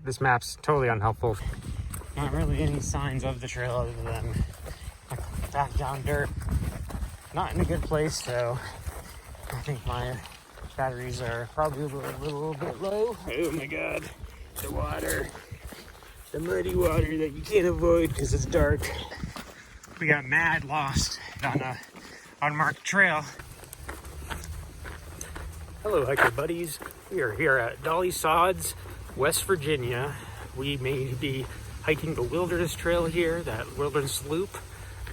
this map's totally unhelpful. Not really any signs of the trail other than back down dirt. Not in a good place, so I think my batteries are probably a little bit low. Oh my god, the water. The muddy water that you can't avoid because it's dark. We got mad lost on a unmarked trail. Hello hiker buddies. We are here at Dolly Sods, West Virginia. We may be hiking the wilderness trail here, that wilderness loop.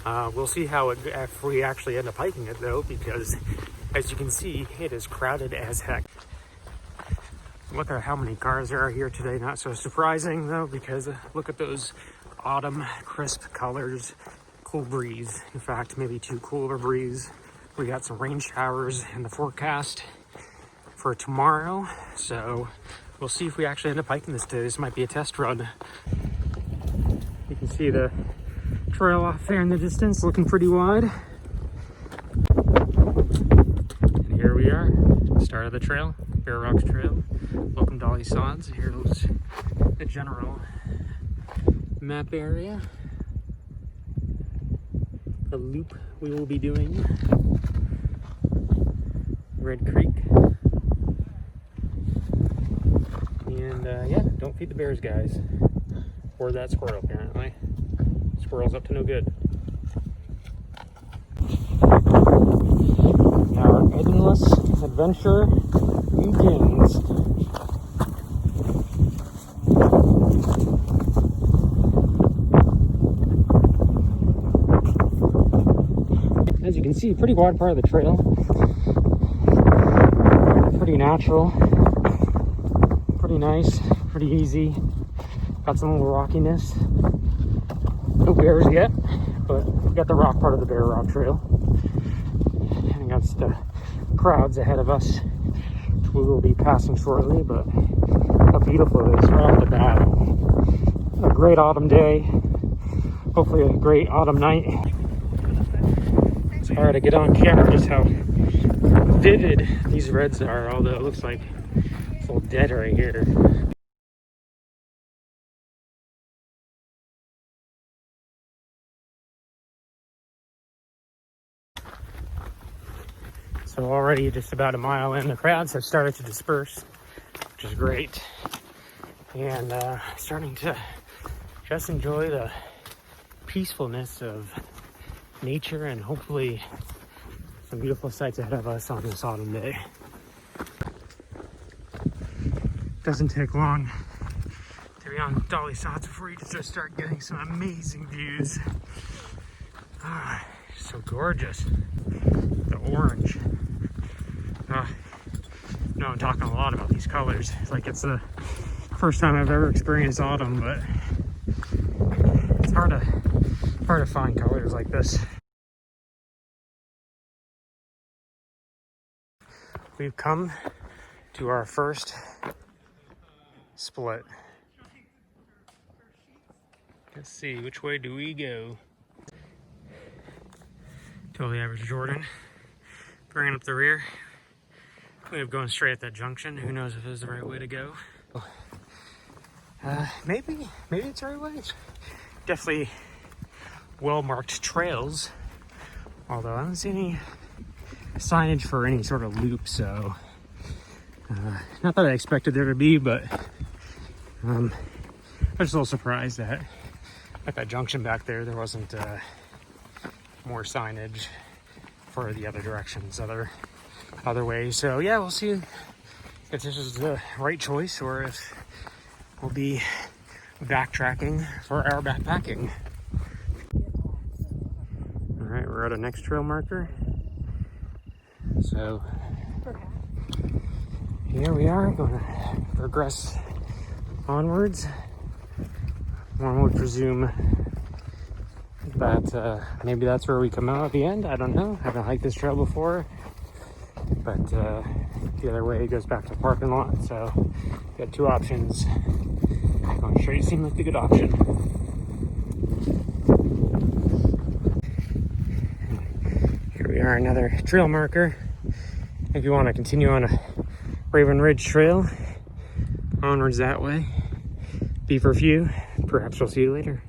We'll see how if we actually end up hiking it though, because as you can see, it is crowded as heck. Look at how many cars there are here today. Not so surprising though, because look at those autumn crisp colors. Cool breeze. In fact, maybe too cool of a breeze. We got some rain showers in the forecast for tomorrow. So we'll see if we actually end up hiking this today. This might be a test run. You can see the trail off there in the distance, looking pretty wide. And here we are, start of the trail, Bear Rocks Trail. Welcome to Dolly Sods. Here's the general map area. The loop we will be doing. Red Creek. And yeah, don't feed the bears, guys. Or that squirrel, apparently. Squirrel's up to no good. Our endless adventure begins. As you can see, pretty wide part of the trail. Pretty natural. Pretty nice. Pretty easy. Got some little rockiness. No bears yet, but we got the rock part of the Bear Rock Trail. And we got the crowds ahead of us, which we will be passing shortly, but how beautiful it is right off the bat. A great autumn day. Hopefully a great autumn night. It's hard to get on camera just how vivid these reds are, although it looks like it's all dead right here. So already just about a mile in, the crowds have started to disperse, which is great. And starting to just enjoy the peacefulness of nature and hopefully some beautiful sights ahead of us on this autumn day. Doesn't take long to be on Dolly Sods before you just start getting some amazing views. Ah, so gorgeous. The orange. No, I'm talking a lot about these colors. It's like it's the first time I've ever experienced autumn, but it's hard to find colors like this. We've come to our first split. Let's see, which way do we go? Totally average Jordan. Bringing up the rear. We have going straight at that junction. Who knows if it is the right way to go? Maybe it's the right way. It's definitely well-marked trails. Although I don't see any signage for any sort of loop, so not that I expected there to be, but I was a little surprised that at that junction back there wasn't more signage for the other directions, other ways. So yeah, we'll see if this is the right choice or if we'll be backtracking for our backpacking. All right, we're at a next trail marker. So here we are, going to progress onwards. One would presume that maybe that's where we come out at the end. I don't know. I haven't hiked this trail before, but the other way goes back to the parking lot. So got two options. Going straight seemed like a good option. Here we are, another trail marker. If you want to continue on a Raven Ridge Trail onwards that way, be for a few. Perhaps we'll see you later.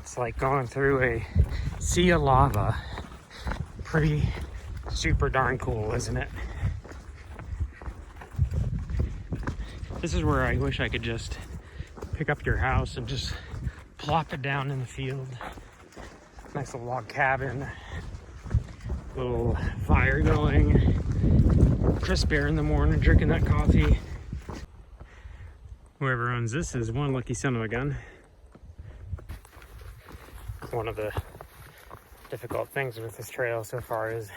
It's like going through a sea of lava. Pretty super darn cool, isn't it? This is where I wish I could just pick up your house and just plop it down in the field. Nice little log cabin, little fire going, crisp air in the morning, drinking that coffee. Whoever owns this is one lucky son of a gun. One of the difficult things with this trail so far is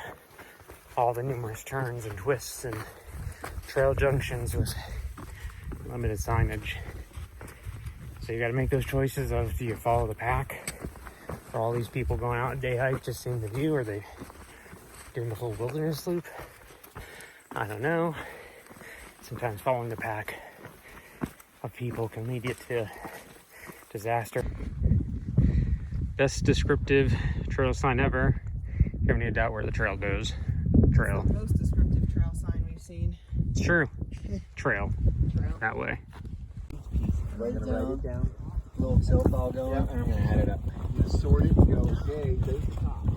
all the numerous turns and twists and trail junctions with limited signage. So you got to make those choices of, do you follow the pack? Are all these people going out and day hike just seeing the view? Are they doing the whole wilderness loop? I don't know. Sometimes following the pack of people can lead you to disaster. Best descriptive trail sign ever. You have any doubt where the trail goes? Trail. It's the most descriptive trail sign we've seen. It's true. Trail. That way. Write it down. Little Excel file going, and I'm gonna add it up. Just sort it and go, okay, there's the top.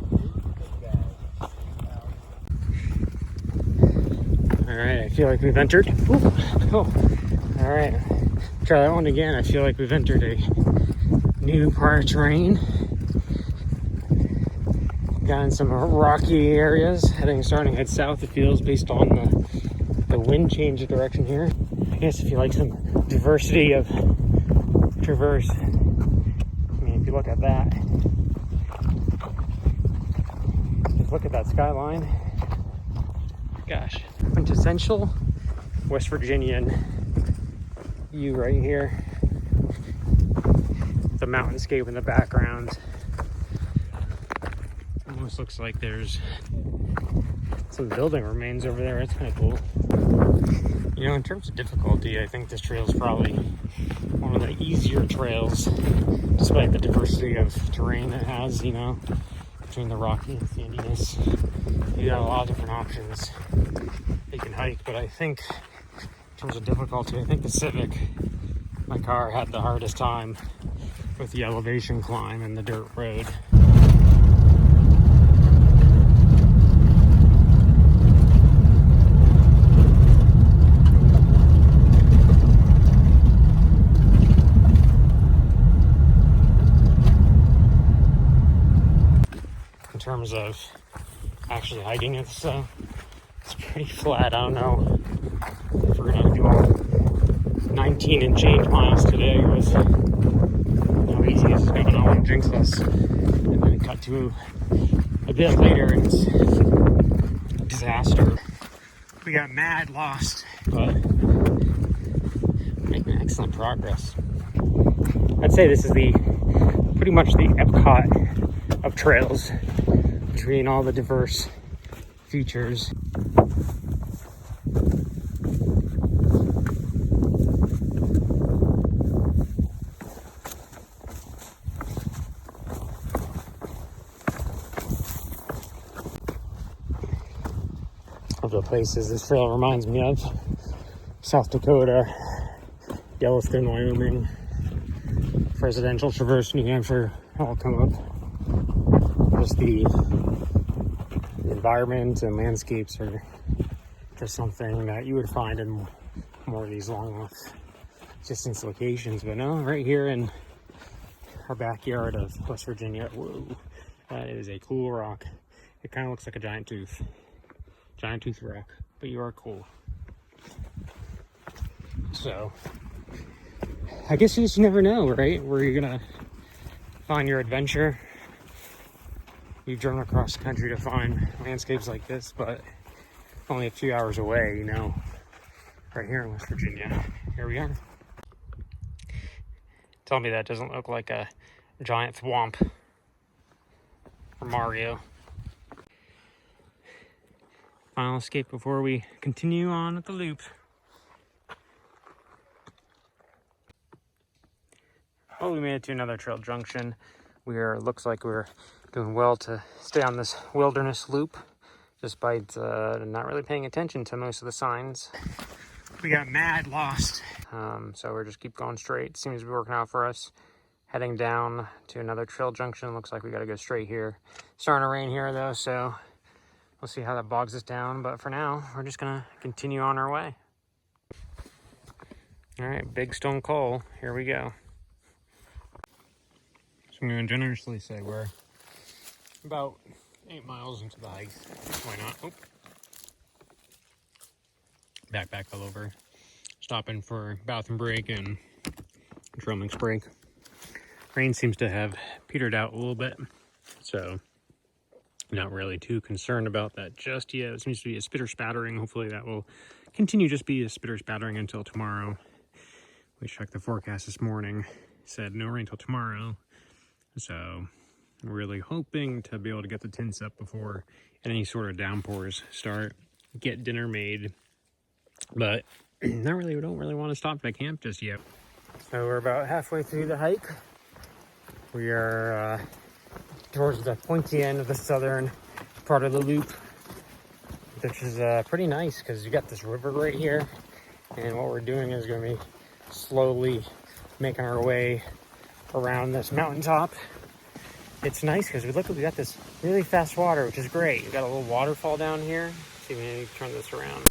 Alright, I feel like we've entered. Ooh, oh. Alright. Try that one again. I feel like we've entered a new part of terrain. Got in some rocky areas, starting to head south, it feels, based on the wind change of direction here. I guess if you like some diversity of traverse, I mean, if you look at that, just look at that skyline. Gosh, quintessential West Virginian view right here. The mountainscape in the background. Almost looks like there's some building remains over there. That's kind of cool. You know, in terms of difficulty, I think this trail is probably one of the easier trails, despite the diversity of terrain it has, you know, between the rocky and sandiness. You got a lot of different options you can hike, but I think in terms of difficulty, I think the Civic, my car, had the hardest time with the elevation climb and the dirt road. In terms of actually hiking, it's pretty flat. I don't know if we're gonna do all 19 and change miles today with how easy this is going. I don't want to jinx us. And then it cut to a bit later and it's a disaster. We got mad lost, but making excellent progress. I'd say this is pretty much the Epcot of trails, between all the diverse features. Of the places this trail reminds me of: South Dakota, Yellowstone, Wyoming, Presidential Traverse, New Hampshire, all come up. Just the environment and landscapes are just something that you would find in more of these long distance locations. But no, right here in our backyard of West Virginia, whoa, that is a cool rock. It kind of looks like a giant tooth rock, but you are cool. So I guess you just never know, right, where you're gonna find your adventure. We've driven across the country to find landscapes like this, but only a few hours away, you know, right here in West Virginia. Here we are. Tell me that doesn't look like a giant thwomp for Mario. Final escape before we continue on with the loop. Well, we made it to another trail junction. Looks like we're doing well to stay on this wilderness loop, despite not really paying attention to most of the signs. We got mad lost, so we're just keep going straight. Seems to be working out for us. Heading down to another trail junction. Looks like we got to go straight here. Starting to rain here though, so we'll see how that bogs us down. But for now, we're just gonna continue on our way. All right, Big Stone Coal. Here we go. So I'm gonna generously say we're about 8 miles into the hike. Why not? Oh. Backpack fell over. Stopping for bathroom break and trail mix break. Rain seems to have petered out a little bit, so not really too concerned about that just yet. It seems to be a spitter spattering. Hopefully that will continue just be a spitter spattering until tomorrow. We checked the forecast this morning. Said no rain until tomorrow. So we're really hoping to be able to get the tents up before any sort of downpours start. Get dinner made. But not really, we don't really want to stop at camp just yet. So we're about halfway through the hike. We are towards the pointy end of the southern part of the loop, which is pretty nice because you got this river right here. And what we're doing is going to be slowly making our way around this mountaintop. It's nice because we got this really fast water, which is great. We got a little waterfall down here. Let's see, maybe turn this around.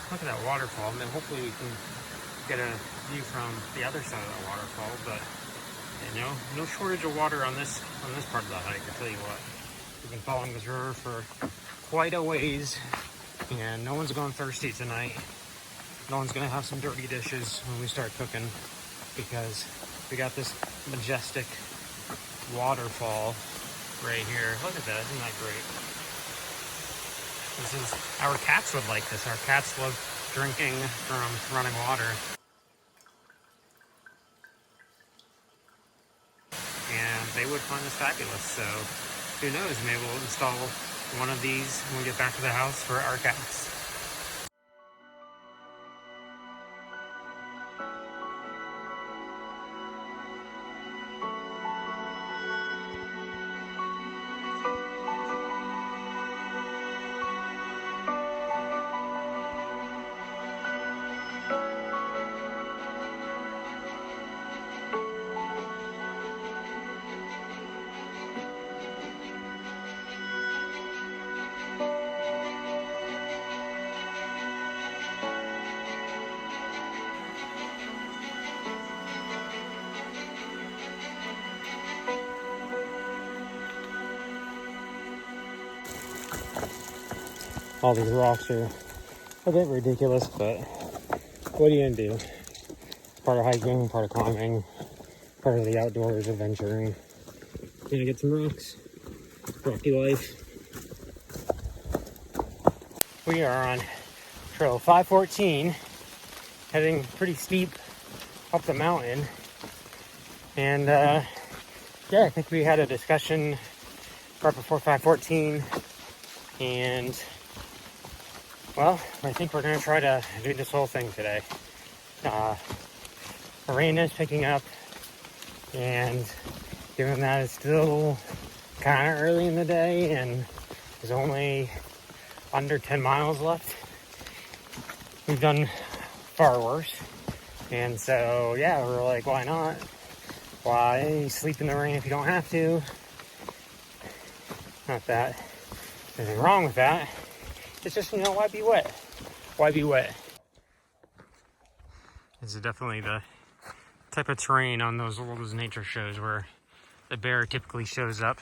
Look at that waterfall. And then hopefully we can get a view from the other side of that waterfall. But you know, no shortage of water on this part of the hike. I tell you what, we've been following this river for quite a ways, and no one's going thirsty tonight. No one's gonna have some dirty dishes when we start cooking, because we got this majestic waterfall right here. Look at that, isn't that great? Our cats would like this. Our cats love drinking from running water. And they would find this fabulous. So who knows, maybe we'll install one of these when we get back to the house for our cats. All these rocks are a bit ridiculous, but what are you gonna do? Part of hiking, part of climbing, part of the outdoors adventuring. Gonna get some rocks. Rocky life. We are on trail 514, heading pretty steep up the mountain. And yeah, I think we had a discussion right before 514, and well, I think we're going to try to do this whole thing today. The rain is picking up, and given that it's still kind of early in the day and there's only under 10 miles left, we've done far worse. And so, yeah, we're like, why not? Why sleep in the rain if you don't have to? Not that there's anything wrong with that. It's just, you know, why be wet? Why be wet? This is definitely the type of terrain on those nature shows where the bear typically shows up.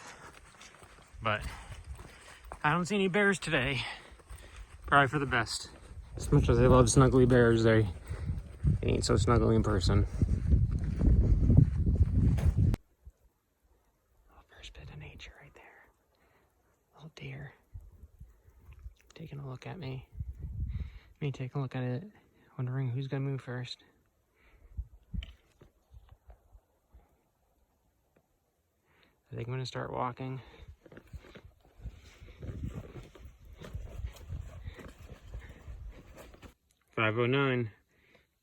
But I don't see any bears today. Probably for the best. As much as I love snuggly bears, they ain't so snuggly in person. Oh, first bit of nature right there. Little deer. Taking a look at me. Me taking a look at it, wondering who's gonna move first. I think I'm gonna start walking. .509.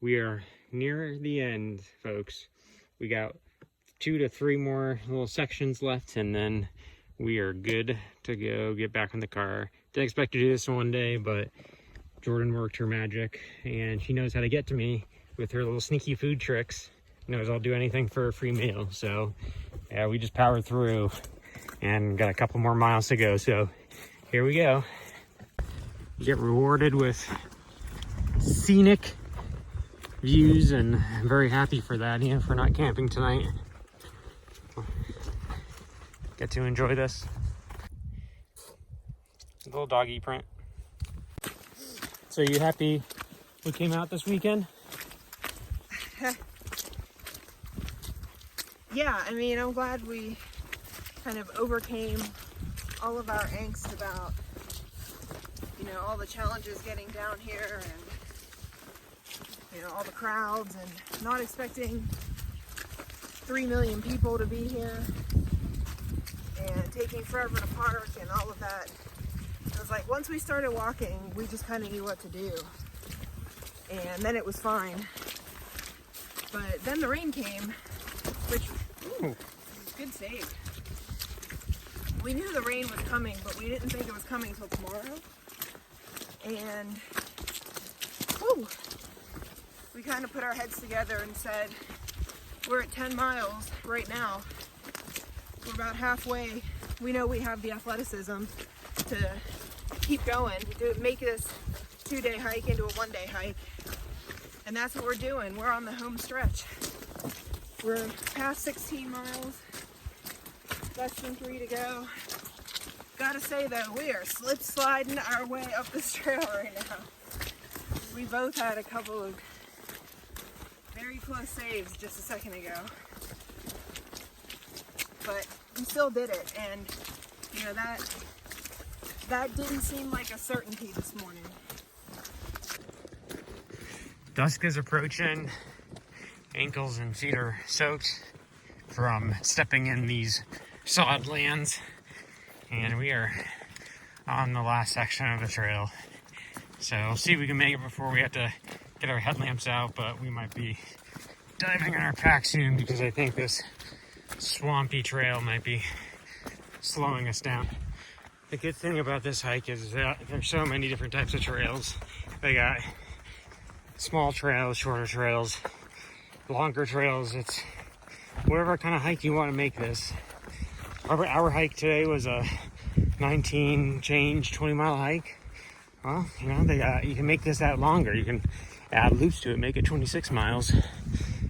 We are near the end, folks. We got 2 to 3 more little sections left, and then we are good to go get back in the car. Didn't expect to do this in one day, but Jordan worked her magic, and she knows how to get to me with her little sneaky food tricks. Knows I'll do anything for a free meal. So yeah, we just powered through and got a couple more miles to go. So here we go. Get rewarded with scenic views, and I'm very happy for that, even if we're not camping tonight. Get to enjoy this. A little doggy print. So you happy we came out this weekend? Yeah, I mean, I'm glad we kind of overcame all of our angst about, you know, all the challenges getting down here and, you know, all the crowds and not expecting 3 million people to be here and taking forever to park and all of that. It was like, once we started walking, we just kind of knew what to do. And then it was fine. But then the rain came, which, ooh, good save. We knew the rain was coming, but we didn't think it was coming till tomorrow. And, whew, we kind of put our heads together and said, we're at 10 miles right now. We're about halfway. We know we have the athleticism to keep going, to make this 2-day hike into a 1-day hike. And that's what we're doing. We're on the home stretch. We're past 16 miles, less than 3 to go. Gotta say though, we are slip sliding our way up this trail right now. We both had a couple of very close saves just a second ago. But we still did it, and you know, that didn't seem like a certainty this morning. Dusk is approaching. Ankles and feet are soaked from stepping in these sod lands, and we are on the last section of the trail. So we'll see if we can make it before we have to get our headlamps out, but we might be diving in our pack soon because I think this swampy trail might be slowing us down. The good thing about this hike is that there's so many different types of trails. They got small trails, shorter trails, longer trails. It's whatever kind of hike you want to make this. Our hike today was a 20-mile hike. Well, you know, you can make this that longer. You can add loops to it, make it 26 miles.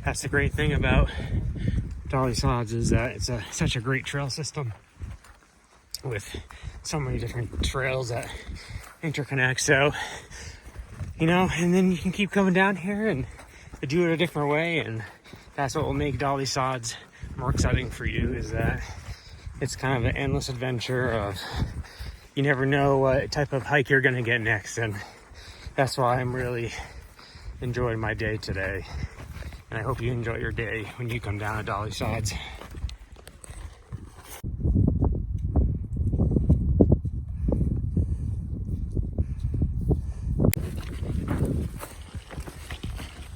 That's the great thing about Dolly Sods, is that it's such a great trail system with so many different trails that interconnect. So, you know, and then you can keep coming down here and do it a different way, and that's what will make Dolly Sods more exciting for you, is that it's kind of an endless adventure of, you never know what type of hike you're gonna get next, and that's why I'm really enjoying my day today. And I hope you enjoy your day when you come down to Dolly Sods.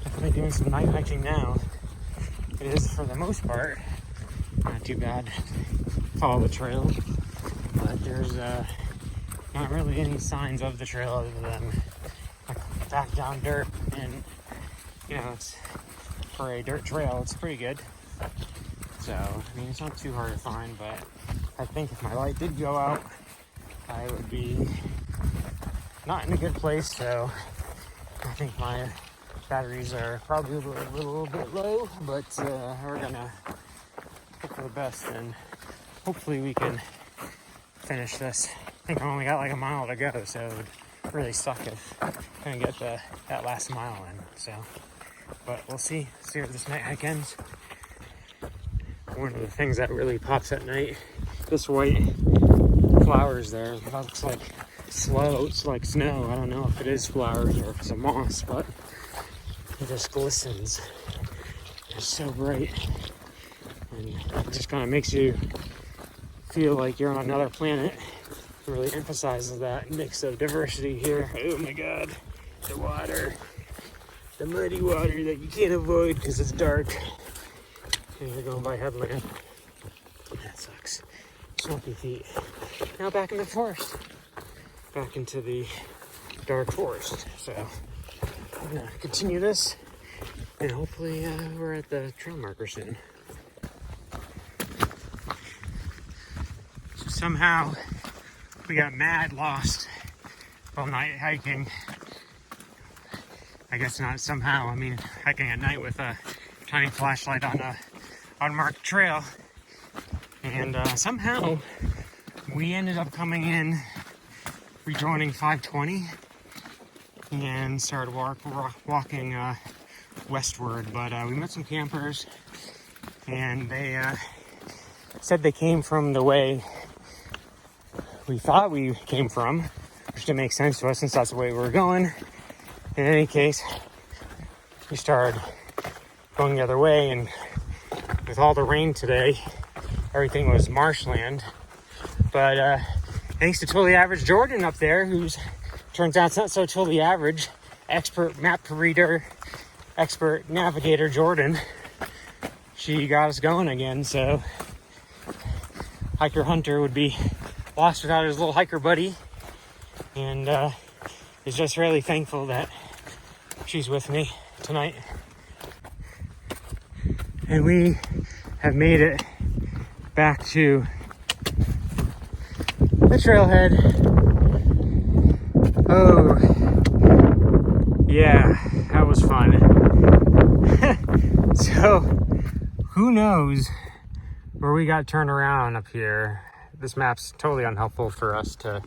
Definitely doing some night hiking now. It is, for the most part, not too bad. Follow the trail, but there's not really any signs of the trail other than like back down dirt, and you know, it's for a dirt trail, it's pretty good. So I mean, it's not too hard to find, but I think if my light did go out, I would be not in a good place. So I think my batteries are probably a little bit low, but we're gonna hope for the best, and hopefully we can finish this. I think I only got like a mile to go, so it would really suck if I couldn't get that last mile in. So, but we'll see where this night hike ends. One of the things that really pops at night, this white flowers there, that looks like floats, like snow. I don't know if it is flowers or if it's a moss, but it just glistens. It's so bright, and it just kind of makes you feel like you're on another planet. It really emphasizes that mix of diversity here. Oh my god, the water, the muddy water that you can't avoid because it's dark. And you're going by headland. That sucks. Swampy feet. Now back in the forest. Back into the dark forest. So I'm gonna continue this, and hopefully we're at the trail marker soon. So somehow we got mad lost all night hiking. I guess not somehow. I mean, hiking at night with a tiny flashlight on a unmarked trail, and somehow we ended up coming in, rejoining 520, and started walking westward. But we met some campers, and they said they came from the way we thought we came from, which didn't make sense to us since that's the way we were going. In any case, we started going the other way, and with all the rain today, everything was marshland. But thanks to Totally Average Jordan up there, who's turns out it's not so totally average, expert map reader, expert navigator Jordan, she got us going again. So hiker Hunter would be lost without his little hiker buddy, and is just really thankful that she's with me tonight. And we have made it back to the trailhead. Oh, yeah, that was fun. So, who knows where we got turned around up here. This map's totally unhelpful for us to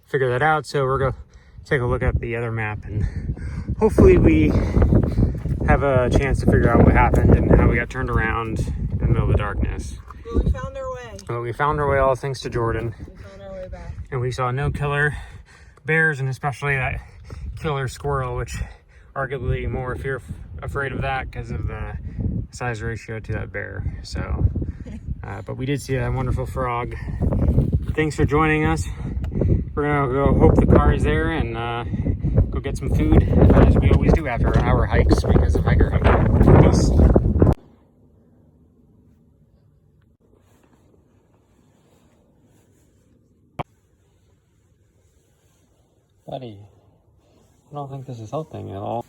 figure that out, so we're going to take a look at the other map, and hopefully we have a chance to figure out what happened and how we got turned around in the middle of the darkness. Well, we found our way. Well, we found our way, all thanks to Jordan. We found our way back. And we saw no killer bears, and especially that killer squirrel, which arguably more afraid of that because of the size ratio to that bear. So, but we did see that wonderful frog. Thanks for joining us. We're gonna go hope the car is there and go get some food, as we always do after our hikes because of hiker hunter. Peace. Buddy, I don't think this is helping at all.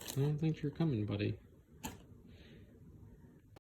I don't think you're coming, buddy.